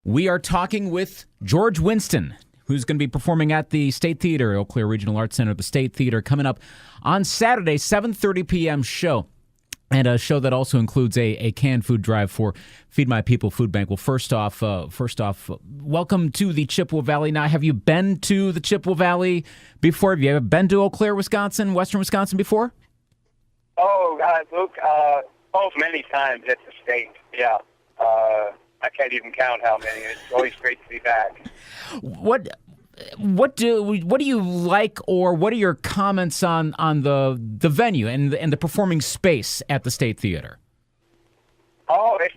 We are talking with George Winston, who's going to be performing at the State Theater, Eau Claire Regional Arts Center, the State Theater, coming up on Saturday, 7:30 p.m. show. And a show that also includes a canned food drive for Feed My People Food Bank. Well, first off, welcome to the Chippewa Valley. Now, have you been to the Chippewa Valley before? Have you ever been to Eau Claire, Wisconsin, western Wisconsin before? Oh, Luke, many times at the state, yeah. I can't even count how many. It's always great to be back. What do you like, or what are your comments on the venue and the performing space at the State Theater? Oh, it's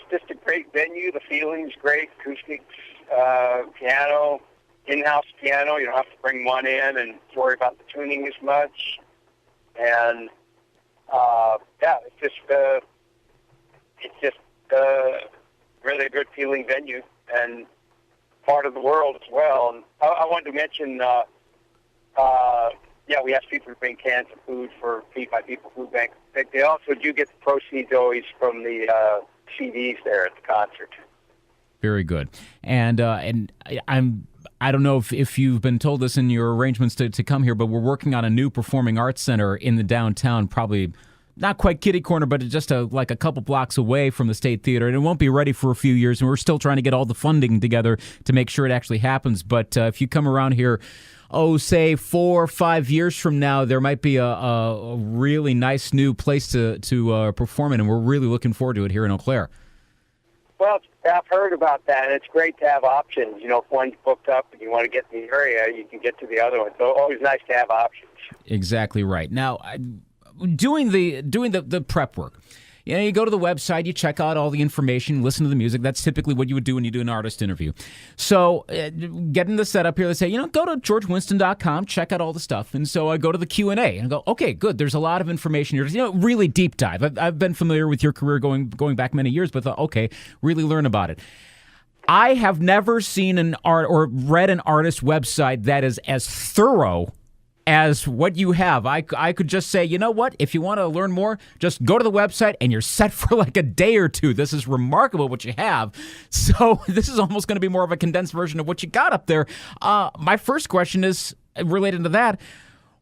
just a great venue. The feeling's great. Acoustics, piano, in-house piano. You don't have to bring one in and worry about the tuning as much. And it's just really a good feeling venue and part of the world as well. And I wanted to mention, we ask people to bring cans of food for Feed My People Food Bank. They also do get the proceeds always from the CDs there at the concert. Very good. And I don't know if you've been told this in your arrangements to come here, but we're working on a new performing arts center in the downtown, probably not quite kitty corner, but just like a couple blocks away from the State Theater, and it won't be ready for a few years, and we're still trying to get all the funding together to make sure it actually happens. But if you come around here, say 4 or 5 years from now, there might be a really nice new place to perform in, and we're really looking forward to it here in Eau Claire. Well, I've heard about that, and it's great to have options. You know, if one's booked up and you want to get in the area, you can get to the other one. So always nice to have options. Exactly right. Now, doing the prep work. You know, you go to the website, you check out all the information, listen to the music. That's typically what you would do when you do an artist interview. So getting the setup here, they say, go to georgewinston.com, check out all the stuff. And so I go to the Q&A and I go, okay, good. There's a lot of information here. Really deep dive. I've been familiar with your career going back many years, but thought, okay, really learn about it. I have never seen an art or read an artist website that is as thorough as what you have. I could just say, you know what? If you want to learn more, just go to the website and you're set for like a day or two. This is remarkable what you have. So this is almost going to be more of a condensed version of what you got up there. My first question is related to that.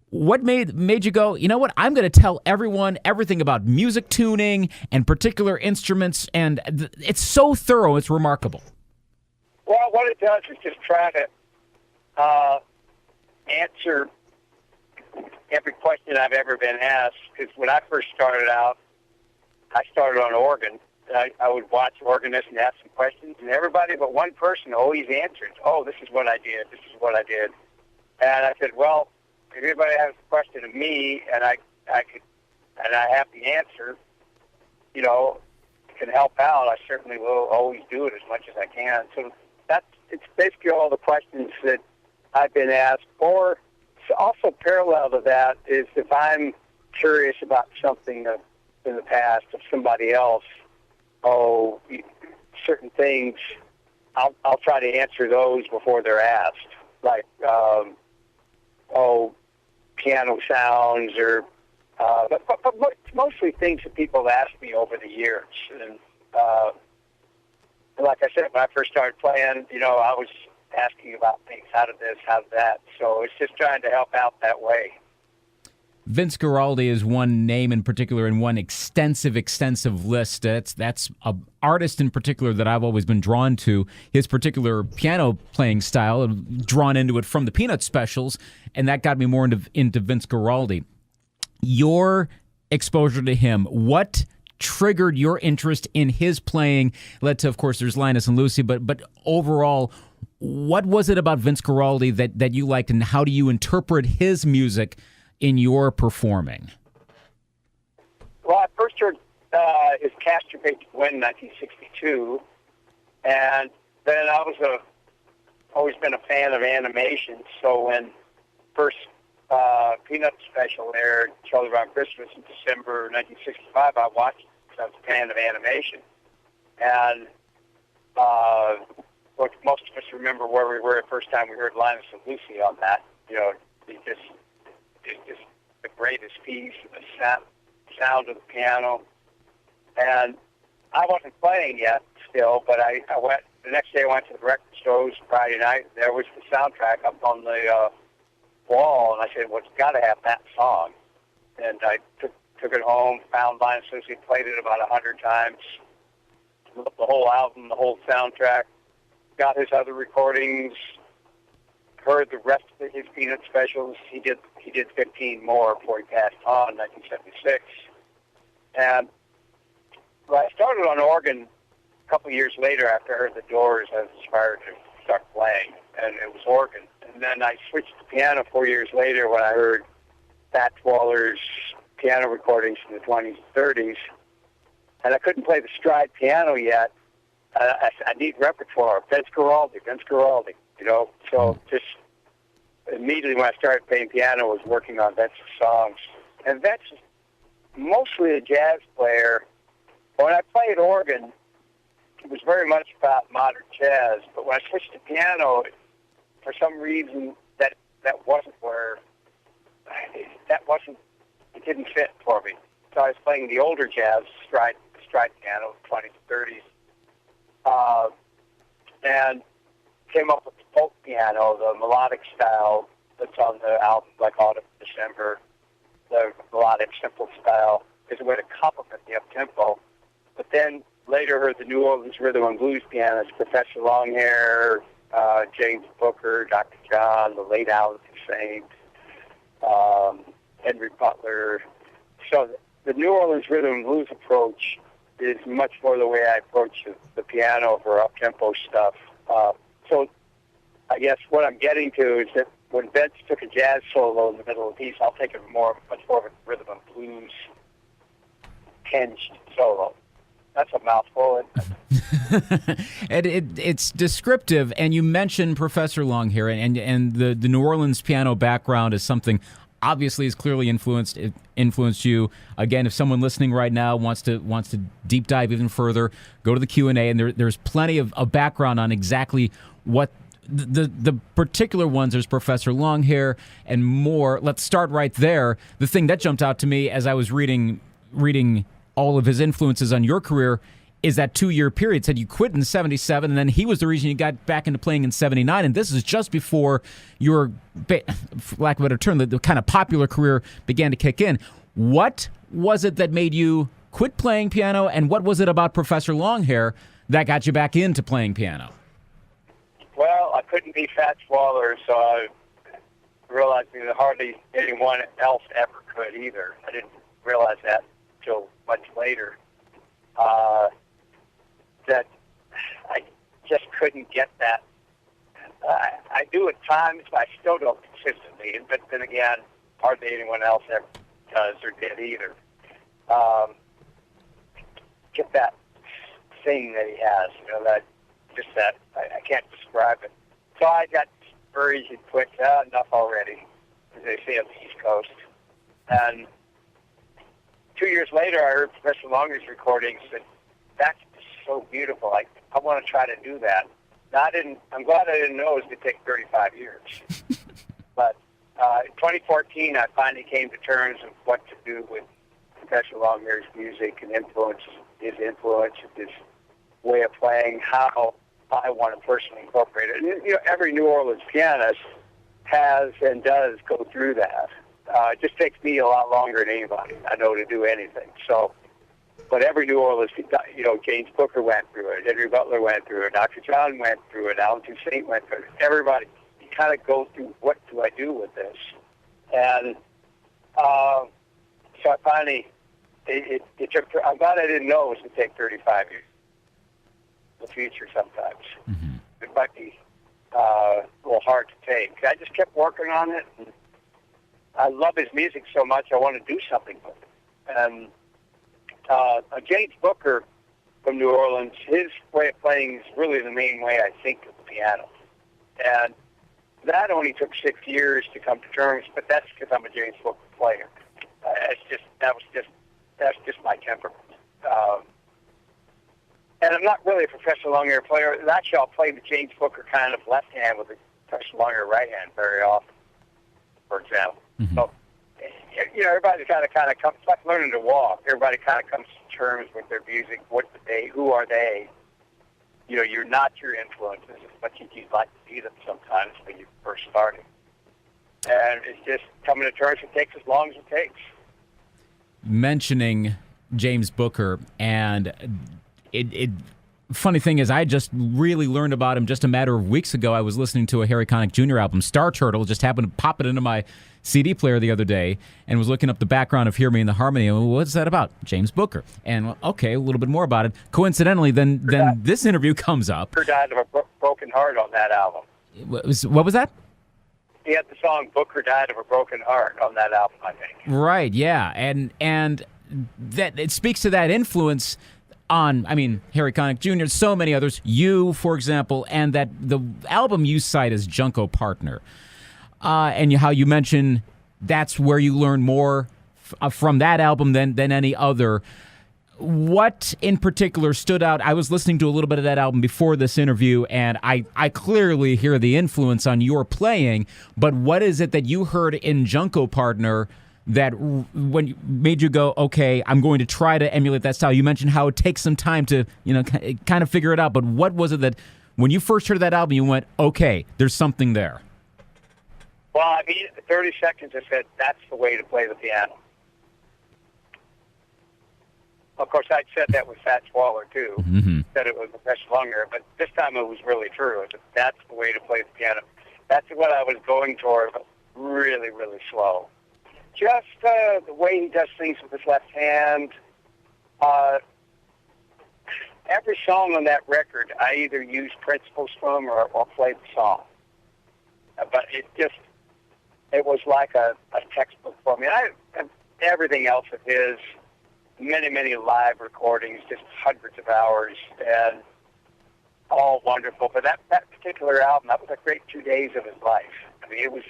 What made you go, you know what? I'm going to tell everyone everything about music tuning and particular instruments, and it's so thorough, it's remarkable. Well, what it does is just try to answer every question I've ever been asked. Because when I first started out, I started on organ. I would watch organists and ask some questions, and everybody but one person always answered, "Oh, this is what I did. This is what I did." And I said, "Well, if anybody has a question of me, and I have the answer, can help out, I certainly will always do it as much as I can." So it's basically all the questions that I've been asked. Or also parallel to that is if I'm curious about something in the past of somebody else, certain things, I'll try to answer those before they're asked. Like, piano sounds, or but mostly things that people have asked me over the years. And like I said, when I first started playing, I was asking about things, how did this, how did that. So it's just trying to help out that way. Vince Guaraldi is one name in particular in one extensive list. That's an artist in particular that I've always been drawn to. His particular piano playing style, drawn into it from the Peanut specials, and that got me more into Vince Guaraldi. Your exposure to him, what triggered your interest in his playing? Led to, of course, there's Linus and Lucy, but overall, what was it about Vince Guaraldi that you liked, and how do you interpret his music in your performing? Well, I first heard his Castor Page Gwen in 1962, and then I was always been a fan of animation. So when first Peanut special aired, Charlie Brown Christmas, in December 1965, I watched it because I was a fan of animation. And most of us remember where we were the first time we heard Linus and Lucy on that. It's just the greatest piece, the sound of the piano. And I wasn't playing yet still, but I went the next day I went to the record stores Friday night. There was the soundtrack up on the wall, and I said, well, it's got to have that song. And I took it home, found Line Associate, played it about 100 times, the whole album, the whole soundtrack, got his other recordings, heard the rest of his Peanut specials. He did 15 more before he passed on in 1976. And well, I started on organ a couple of years later after I heard the Doors. I was inspired to start playing, and it was organ. And then I switched to piano 4 years later when I heard Fats Waller's piano recordings from the 20s and 30s. And I couldn't play the stride piano yet. I need repertoire. Vince Guaraldi, you know. So just immediately when I started playing piano, I was working on Vince's songs. And Vince is mostly a jazz player. When I played organ, it was very much about modern jazz. But when I switched to piano, for some reason, that wasn't where, it didn't fit for me. So I was playing the older jazz, stride piano, 20s, 30s. And came up with the folk piano, the melodic style that's on the album, like Autumn, December, the melodic, simple style, is a way to complement the up-tempo. But then later heard the New Orleans rhythm and blues pianists, Professor Longhair, James Booker, Dr. John, the late Alan Toussaint, Henry Butler. So the New Orleans rhythm and blues approach is much more the way I approach the piano for up-tempo stuff. So I guess what I'm getting to is that when Vince took a jazz solo in the middle of the piece, I'll take it much more of a rhythm and blues tinged solo. That's a mouthful. And it's descriptive, and you mentioned Professor Longhair, and the New Orleans piano background is something obviously has clearly influenced you. Again, if someone listening right now wants to deep dive even further, go to the Q&A, and there's plenty of background on exactly what the particular ones. There's Professor Longhair and more. Let's start right there. The thing that jumped out to me as I was reading all of his influences on your career is that 2-year period. Said you quit in 77, and then he was the reason you got back into playing in 79, and this is just before your, for lack of a better term, the kind of popular career began to kick in. What was it that made you quit playing piano, and what was it about Professor Longhair that got you back into playing piano? Well, I couldn't be Fats Waller, so I realized that hardly anyone else ever could either. I didn't realize that until much later. That I just couldn't get that. I do at times, but I still don't consistently. But then again, hardly anyone else ever does or did either. Get that thing that he has, that I can't describe it. So I got very easy to quit. Enough already, as they say on the East Coast. And 2 years later, I heard Professor Longhair's recordings, and that's so beautiful. I want to try to do that. Now, I'm glad I didn't know it was going to take 35 years. But in 2014, I finally came to terms with what to do with Professor Longhair's music and his way of playing, how I want to personally incorporate it. And, every New Orleans pianist has and does go through that. It just takes me a lot longer than anybody I know to do anything. So, but every New Orleans, James Booker went through it, Henry Butler went through it, Dr. John went through it, Alan Toussaint went through it. Everybody, you kind of go through, what do I do with this? And so I finally, it took. I'm glad I didn't know it was going to take 35 years. The future sometimes. Mm-hmm. It might be a little hard to take. I just kept working on it. And I love his music so much, I want to do something with it. And James Booker from New Orleans, his way of playing is really the main way I think of the piano. And that only took 6 years to come to terms, but that's because I'm a James Booker player. That's just my temperament. And I'm not really a Professor Longhair player. Actually, I'll play the James Booker kind of left hand with the Professor Longhair right hand very often, for example. Mm-hmm. So, everybody kind of comes. It's like learning to walk. Everybody kind of comes to terms with their music. Who are they? you're not your influences as much as you'd like to be them sometimes when you're first starting. And it's just coming to terms. It takes as long as it takes. Mentioning James Booker, and it funny thing is, I just really learned about him just a matter of weeks ago. I was listening to a Harry Connick Jr. album, Star Turtle, just happened to pop it into my CD player the other day, and was looking up the background of Hear Me in the Harmony. And what's that about? James Booker. And okay, a little bit more about it. Coincidentally, then this interview comes up. Booker died of a broken heart on that album. What was that? He had the song "Booker Died of a Broken Heart" on that album, I think. Right. Yeah. And that it speaks to that influence on, Harry Connick Jr., so many others, you, for example, and that the album you cite as Junko Partner, and how you mention that's where you learn more from that album than any other. What in particular stood out? I was listening to a little bit of that album before this interview, and I clearly hear the influence on your playing, but what is it that you heard in Junko Partner that when made you go, okay, I'm going to try to emulate that style? You mentioned how it takes some time to, kind of figure it out, but what was it that when you first heard that album, you went, okay, there's something there? Well, 30 seconds I said, that's the way to play the piano. Of course, I'd said that with Fats Waller, too. Mm-hmm. Said it was a fresh longer, but this time it was really true. That's the way to play the piano. That's what I was going toward, but really, really slow. Just the way he does things with his left hand. Every song on that record, I either use principals from or play the song. But it was like a textbook for me. Everything else of his, many, many live recordings, just hundreds of hours, and all wonderful. But that particular album, that was a great 2 days of his life. It was...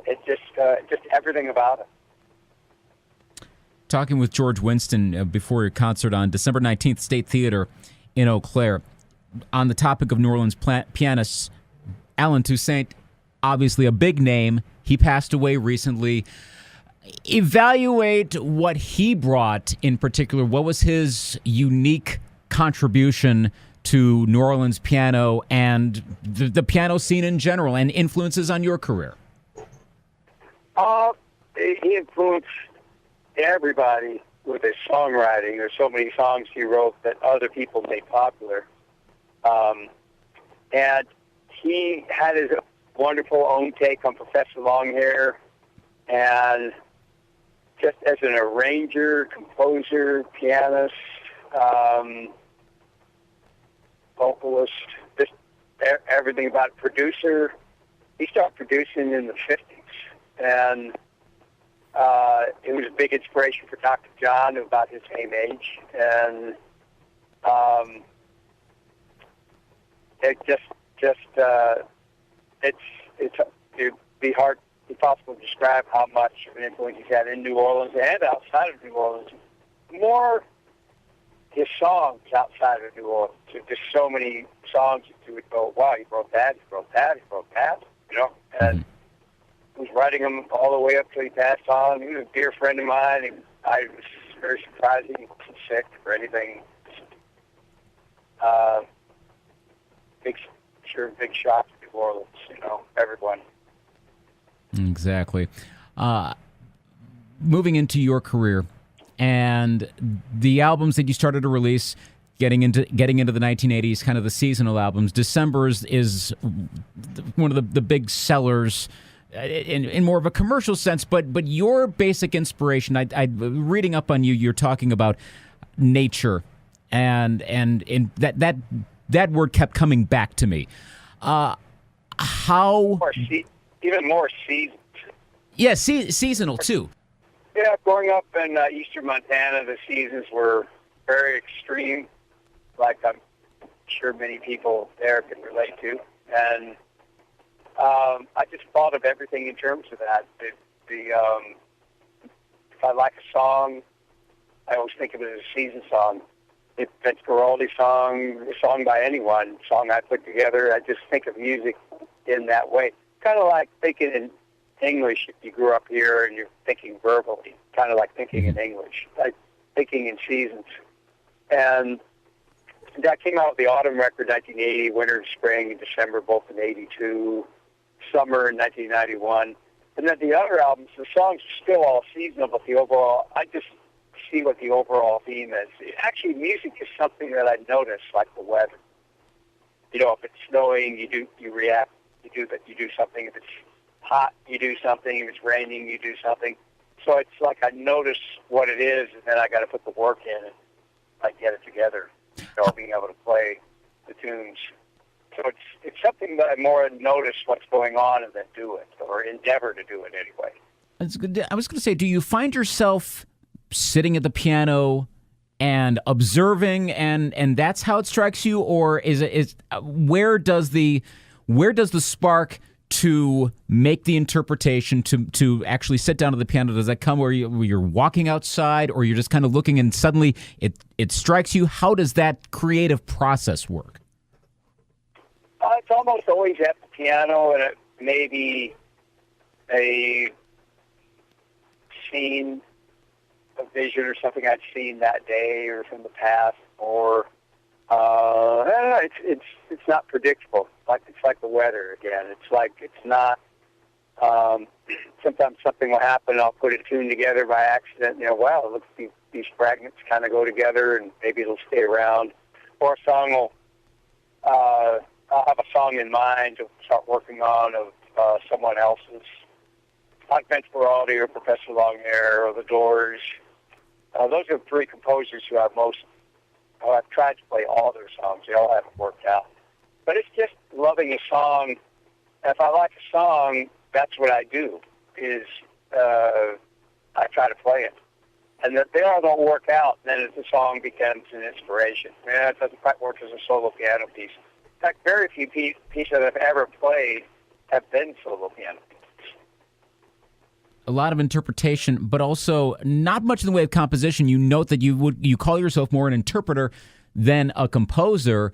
It's just everything about it. Talking with George Winston before your concert on December 19th, State Theater in Eau Claire, on the topic of New Orleans pianists, Allen Toussaint, obviously a big name. He passed away recently. Evaluate what he brought in particular. What was his unique contribution to New Orleans piano and the piano scene in general, and influences on your career? He influenced everybody with his songwriting. There's so many songs he wrote that other people made popular. And he had his wonderful own take on Professor Longhair, and just as an arranger, composer, pianist, vocalist, just everything about it. Producer. He started producing in the 50s, and it was a big inspiration for Dr. John, about his same age, and it'd be impossible to describe how much of an influence he's had in New Orleans and outside of New Orleans. More his songs outside of New Orleans. There's just so many songs that you would go, wow, he wrote that, he wrote that, he wrote that, and he was writing them all the way up till he passed on. He was a dear friend of mine, and I was very surprised he wasn't sick or anything. Big shock to New Orleans, everyone. Exactly. Moving into your career and the albums that you started to release, getting into the 1980s, kind of the seasonal albums. December is one of the big sellers in more of a commercial sense, but your basic inspiration, I reading up on you, you're talking about nature, and in that word kept coming back to me. How even more seasons. Yeah, seasonal too. Yeah, growing up in eastern Montana, the seasons were very extreme, like I'm sure many people there can relate to. And I just thought of everything in terms of that. If I like a song, I always think of it as a season song. If Vince Guaraldi song, a song by anyone, song I put together, I just think of music in that way. Kind of like thinking in English, if you grew up here and you're thinking verbally, kind of like thinking in English, like thinking in seasons. And that came out with the autumn record, 1980, winter and spring in December, both in 82, summer in 1991. And then the other albums, the songs are still all seasonal, but the overall, I just see what the overall theme is. Actually, music is something that I notice, like the weather. You know, if it's snowing, you react, you do something. If it's hot, you do something. If it's raining, you do something. So it's like I notice what it is, and then I got to put the work in and I get it together. You know, being able to play the tunes. So it's something that I more notice what's going on and then do it, or endeavor to do it anyway. That's good. I was going to say, do you find yourself sitting at the piano and observing, and that's how it strikes you, or where does the spark to make the interpretation, to actually sit down at the piano? Does that come where you're walking outside, or you're just kind of looking and suddenly it strikes you? How does that creative process work? It's almost always at the piano, and it may be a scene, a vision, or something I'd seen that day or from the past, or it's not predictable. It's like the weather again. It's not. Sometimes something will happen. I'll put a tune together by accident. You know, wow, look, these fragments kind of go together, and maybe it'll stay around. Or a song will. I'll have a song in mind to start working on of someone else's, like Vince Guaraldi or Professor Longhair or The Doors. Those are three composers who I've tried to play all their songs. They all haven't worked out. But it's just loving a song. If I like a song, that's what I do, is I try to play it. And if they all don't work out, then the song becomes an inspiration. Yeah, it doesn't quite work as a solo piano piece. In fact, very few pieces that I've ever played have been solo piano pieces. A lot of interpretation, but also not much in the way of composition. You note that you call yourself more an interpreter than a composer,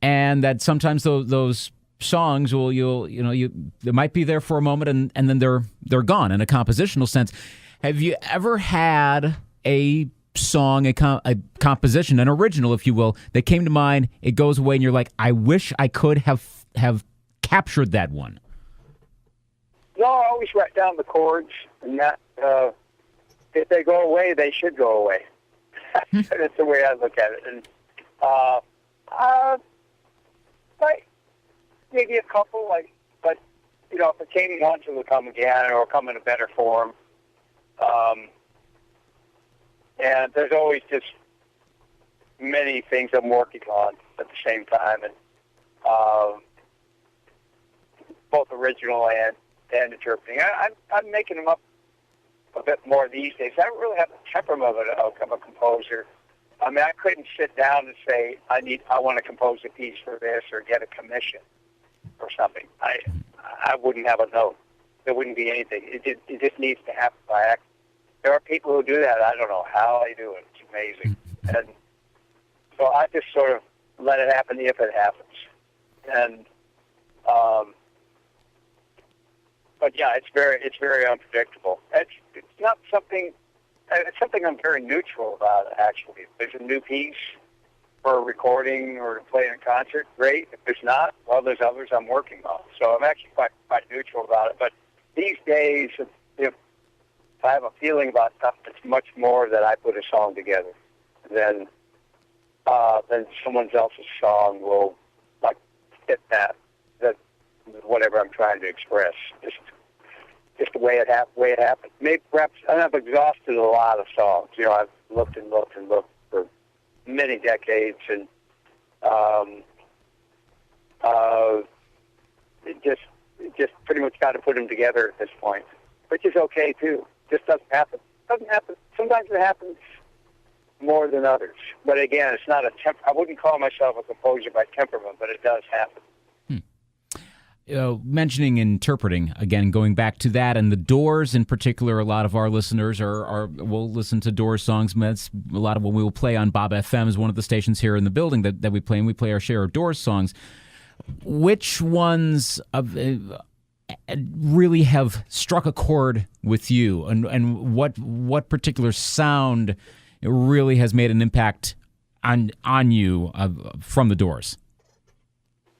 and that sometimes those songs they might be there for a moment and then they're gone in a compositional sense. Have you ever had a song, a composition, an original, if you will, that came to mind, it goes away, and you're like, I wish I could have captured that one? No, I always write down the chords, and that if they go away, they should go away. That's the way I look at it. And maybe a couple, but you know, if it came once, it would come again, or come in a better form. And there's always just many things I'm working on at the same time, and both original and interpreting. I'm making them up a bit more these days. I don't really have the temperament of a composer. I mean, I couldn't sit down and say, I want to compose a piece for this or get a commission or something. I wouldn't have a note. There wouldn't be anything. It just needs to happen by accident. There are people who do that. I don't know how they do it. It's amazing. And so I just sort of let it happen if it happens. And but yeah, it's very unpredictable. It's not something. It's something I'm very neutral about, actually. If there's a new piece for a recording or to play in a concert, great. If there's not, well, there's others I'm working on. So I'm actually quite neutral about it. But these days, if I have a feeling about stuff, it's much more that I put a song together than someone else's song will fit that whatever I'm trying to express. Just the way it happened. Maybe perhaps I've exhausted a lot of songs. You know, I've looked and looked and looked for many decades, and it just pretty much got to put them together at this point, which is okay too. Just doesn't happen. Sometimes it happens more than others. But again, it's not I wouldn't call myself a composer by temperament, but it does happen. Mentioning interpreting, again, going back to that, and the Doors in particular, a lot of our listeners will listen to Doors songs. That's a lot of what we will play on Bob FM is one of the stations here in the building that we play, and we play our share of Doors songs. Which ones really have struck a chord with you, and what particular sound really has made an impact on you from the Doors?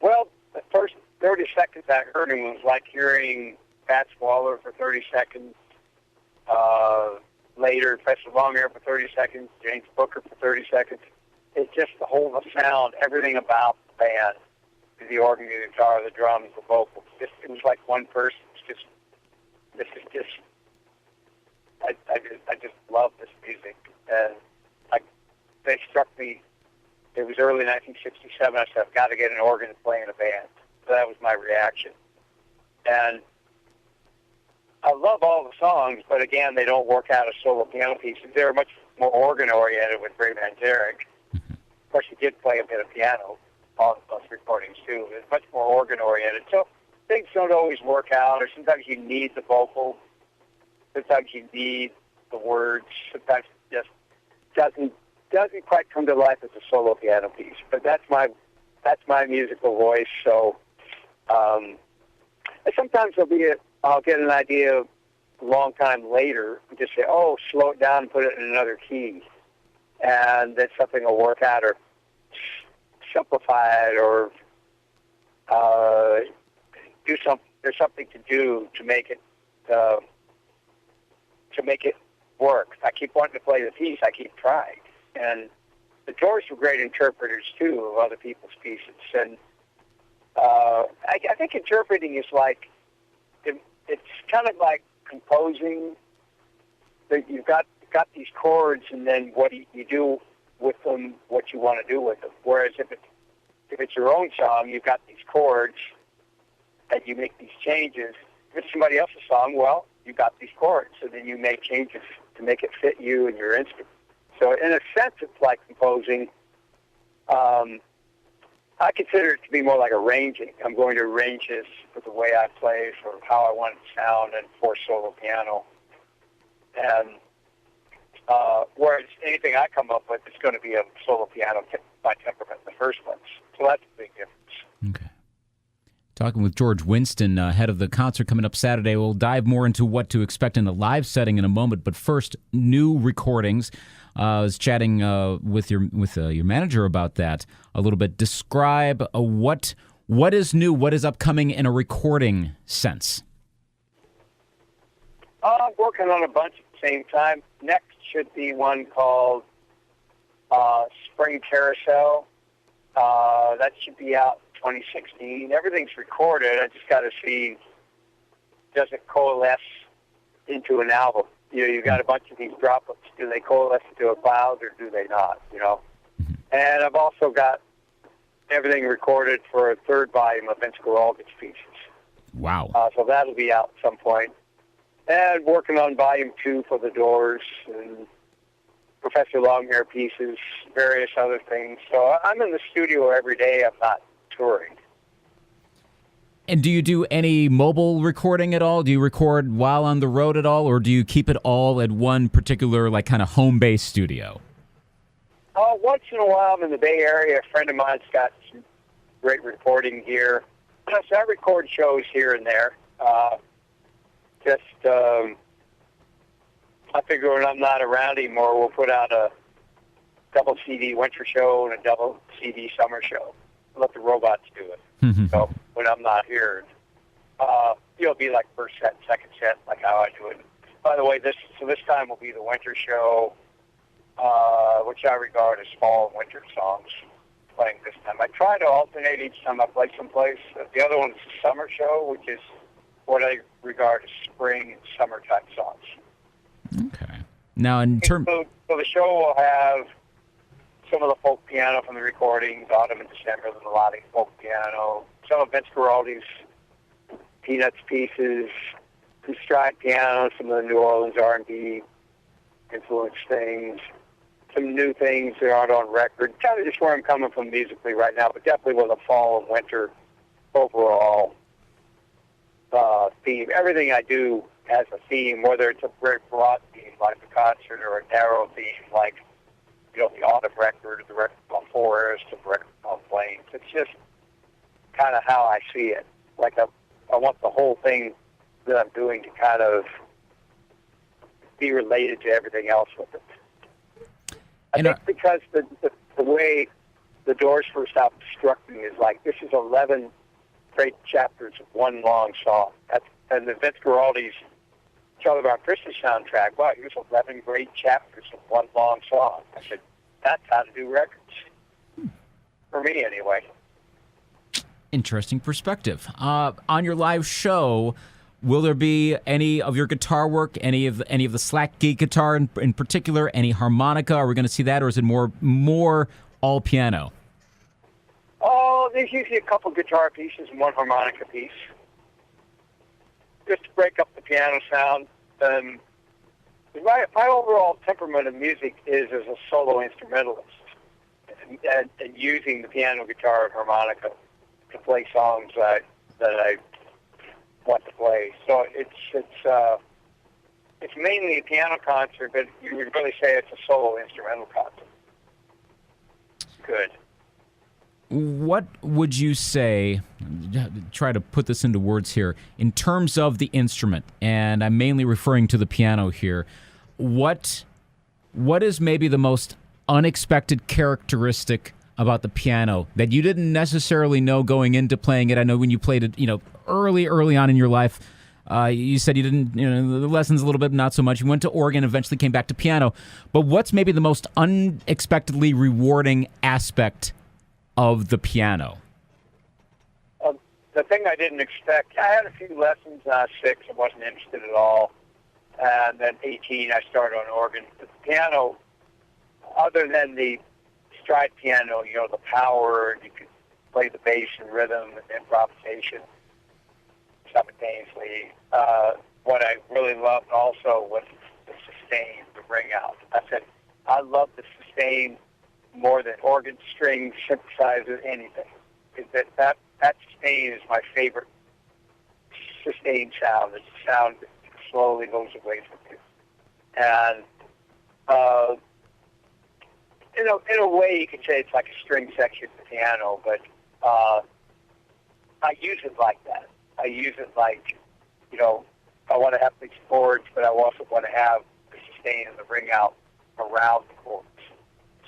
Well, the first 30 seconds I heard him was like hearing Fats Waller for 30 seconds. Later, Professor Longhair for 30 seconds, James Booker for 30 seconds. It's just the whole sound, everything about the band, the organ, the guitar, the drums, the vocals. It was like one person. I just love this music. And they struck me. It was early 1967. I said, I've got to get an organ to play in a band. So that was my reaction. And I love all the songs, but again, they don't work out as solo piano pieces. They're much more organ-oriented with Ray Manzarek. Of course, he did play a bit of piano on those recordings, too. It's much more organ-oriented. So things don't always work out, or sometimes you need the vocal. Sometimes you need the words. Sometimes it just doesn't quite come to life as a solo piano piece. But that's my musical voice. So sometimes I'll get an idea a long time later and just say, oh, slow it down and put it in another key. And then something will work out, or simplify it, or do something. There's something to do to make it work. I keep wanting to play the piece. I keep trying. And the Doors were great interpreters, too, of other people's pieces. And I think interpreting is like, it's kind of like composing. That you've got these chords, and then what do you do with them, what you want to do with them. Whereas if it's your own song, you've got these chords, and you make these changes. If it's somebody else's song, well, you've got these chords, so then you make changes to make it fit you and your instrument. So in a sense, it's like composing. I consider it to be more like arranging. I'm going to arrange this for the way I play, for how I want it to sound, and for solo piano. And whereas anything I come up with is going to be a solo piano by temperament in the first place. So that's a big difference. Okay. Talking with George Winston, ahead of the concert coming up Saturday. We'll dive more into what to expect in a live setting in a moment. But first, new recordings. I was chatting with your manager about that a little bit. Describe what is new, what is upcoming in a recording sense. I'm working on a bunch at the same time. Next should be one called Spring Carousel. That should be out in 2016. Everything's recorded. I just got to see, does it coalesce into an album? You've got a bunch of these droplets. Do they coalesce into a cloud, or do they not? And I've also got everything recorded for a third volume of Vince Guaraldi's pieces. Wow. So that'll be out at some point. And working on volume 2 for the Doors, and Professor Longhair pieces, various other things. So I'm in the studio every day. I'm not touring. And do you do any mobile recording at all? Do you record while on the road at all, or do you keep it all at one particular, like, kind of home-based studio? Once in a while, I'm in the Bay Area. A friend of mine's got some great recording gear. So I record shows here and there. I figure when I'm not around anymore, we'll put out a double CD winter show and a double CD summer show. Let the robots do it. So when I'm not here, it'll be like first set, second set, like how I do it. By the way, this time will be the winter show, which I regard as fall and winter songs playing this time. I try to alternate each time I play someplace. The other one's the summer show, which is what I regard as spring and summertime songs. Okay. Now, in terms... So the show will have some of the folk piano from the recordings, Autumn and December, the melodic folk piano, some of Vince Guaraldi's Peanuts pieces, some stride piano, some of the New Orleans R&B influenced things, some new things that aren't on record. Kind of just where I'm coming from musically right now, but definitely with a fall and winter overall theme. Everything I do has a theme, whether it's a very broad theme like a concert, or a narrow theme like the Autumn record, or the record on Forest, or the record on Plains. It's just kind of how I see it. Like I want the whole thing that I'm doing to kind of be related to everything else with it. I think because the the way the Doors first album struck me is like, this is 11 great chapters of one long song. And the Vince Guaraldi's Charlie Brown Christmas soundtrack, wow, here's 11 great chapters of one long song. I said, that's how to do records. For me, anyway. Interesting perspective. On your live show, will there be any of your guitar work, any of the slack gate guitar in particular, any harmonica? Are we going to see that, or is it more all piano? Oh, there's usually a couple guitar pieces and one harmonica piece, just to break up the piano sound. My overall temperament of music is as a solo instrumentalist, and using the piano, guitar, and harmonica to play songs that I want to play. So it's mainly a piano concert, but you would really say it's a solo instrumental concert. Good. What would you say, try to put this into words here, in terms of the instrument, and I'm mainly referring to the piano here, what is maybe the most unexpected characteristic about the piano that you didn't necessarily know going into playing it? I know when you played it, early on in your life, you said you didn't, the lessons a little bit, not so much. You went to organ, eventually came back to piano. But what's maybe the most unexpectedly rewarding aspect of the piano? The thing I didn't expect, I had a few lessons when I was 6. I wasn't interested at all. And then 18, I started on organ. But the piano, other than the stride piano, the power, you could play the bass and rhythm and improvisation simultaneously. What I really loved also was the sustain, the ring out. I said, I love the sustain more than organ, strings, synthesizer, anything. That sustain is my favorite sustain sound. It's a sound that slowly goes away from you. And in a way, you could say it's like a string section of the piano, but I use it like that. I use it like, I want to have these chords, but I also want to have the sustain and the ring out around the chords.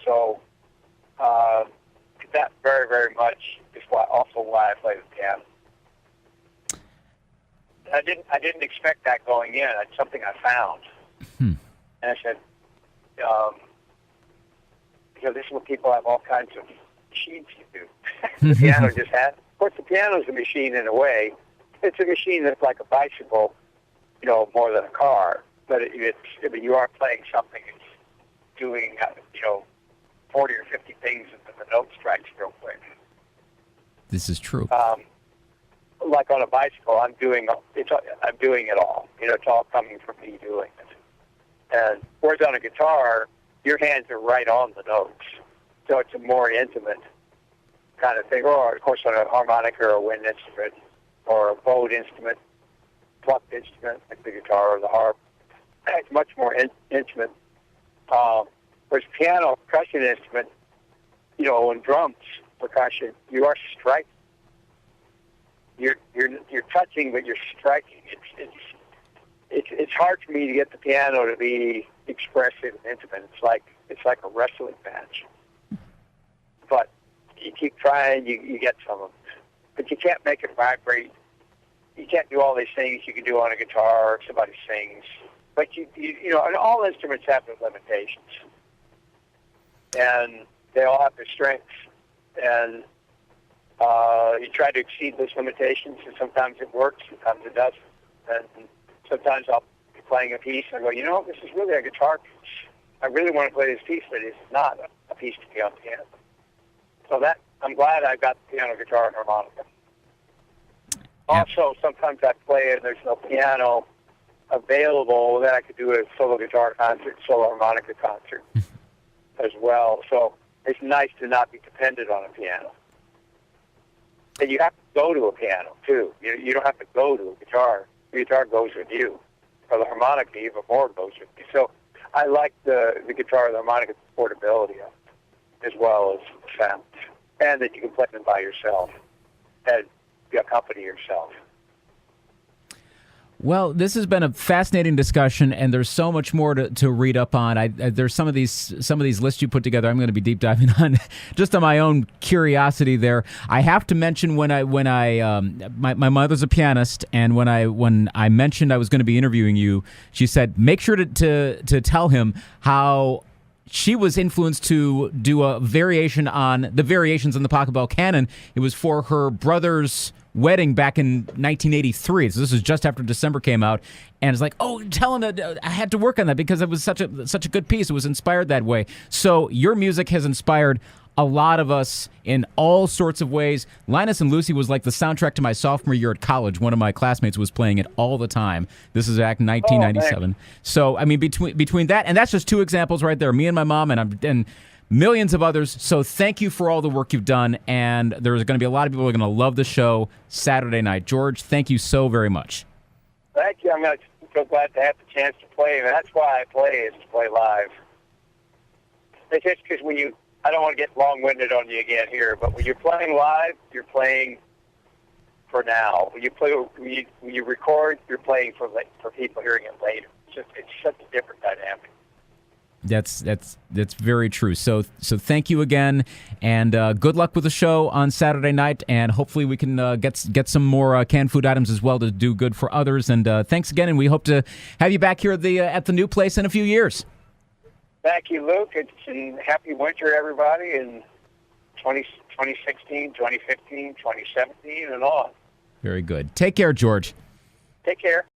So that very, very much is why I play the piano. I didn't expect that going in. It's something I found. And I said, this is what people have all kinds of machines to do. The piano just has. Of course, the piano is a machine in a way. It's a machine that's like a bicycle, more than a car. But you are playing something that's doing, 40 or 50 things, and then the note strikes real quick. This is true. Like on a bicycle, I'm doing it all. It's all coming from me doing it. And whereas on a guitar, your hands are right on the notes, so it's a more intimate kind of thing. Or of course, on a harmonica or a wind instrument, or a bowed instrument, plucked instrument like the guitar or the harp, it's much more intimate. Whereas piano, percussion instrument, and drums, percussion, you are striking. You're touching, but you're striking. It's hard for me to get the piano to be expressive and intimate. It's like a wrestling match. But you keep trying, you get some of it. But you can't make it vibrate. You can't do all these things you can do on a guitar or somebody sings. But and all instruments have their limitations. And they all have their strengths. And you try to exceed those limitations, and sometimes it works, sometimes it doesn't. And sometimes I'll be playing a piece, and I go, this is really a guitar piece. I really want to play this piece, but it's not a piece to be on piano. So I'm glad I got the piano, guitar, and harmonica. Yeah. Also, sometimes I play and there's no piano available, then I could do a solo guitar concert, solo harmonica concert as well. So it's nice to not be dependent on a piano. And you have to go to a piano, too. You don't have to go to a guitar. The guitar goes with you. Or the harmonica even more goes with you. So I like the guitar and the harmonica portability of it, as well as the sound. And that you can play them by yourself and accompany yourself. Well, this has been a fascinating discussion, and there's so much more to read up on. There's some of these lists you put together. I'm going to be deep diving on just on my own curiosity. There, I have to mention my mother's a pianist, and when I mentioned I was going to be interviewing you, she said make sure to tell him how she was influenced to do a variation on the variations on the Pachelbel canon. It was for her brother's wedding back in 1983. So this was just after December came out, and it's like, oh, tell him that I had to work on that because it was such a good piece. It was inspired that way. So your music has inspired a lot of us in all sorts of ways. Linus and Lucy was like the soundtrack to my sophomore year at college. One of my classmates was playing it all the time. This is back in 1997. So I mean, between that, and that's just two examples right there. Me and my mom, and millions of others. So thank you for all the work you've done. And there's going to be a lot of people who are going to love the show Saturday night. George, thank you so very much. Thank you. I'm so glad to have the chance to play. And that's why I play, is to play live. It's just because I don't want to get long-winded on you again here, but when you're playing live, you're playing for now. When you record, you're playing for people hearing it later. It's such a different dynamic. That's very true. So thank you again, and good luck with the show on Saturday night, and hopefully we can get some more canned food items as well to do good for others. And thanks again, and we hope to have you back here at the new place in a few years. Thank you, Luke. And happy winter, everybody, in 2016, 2015, 2017, and on. Very good. Take care, George. Take care.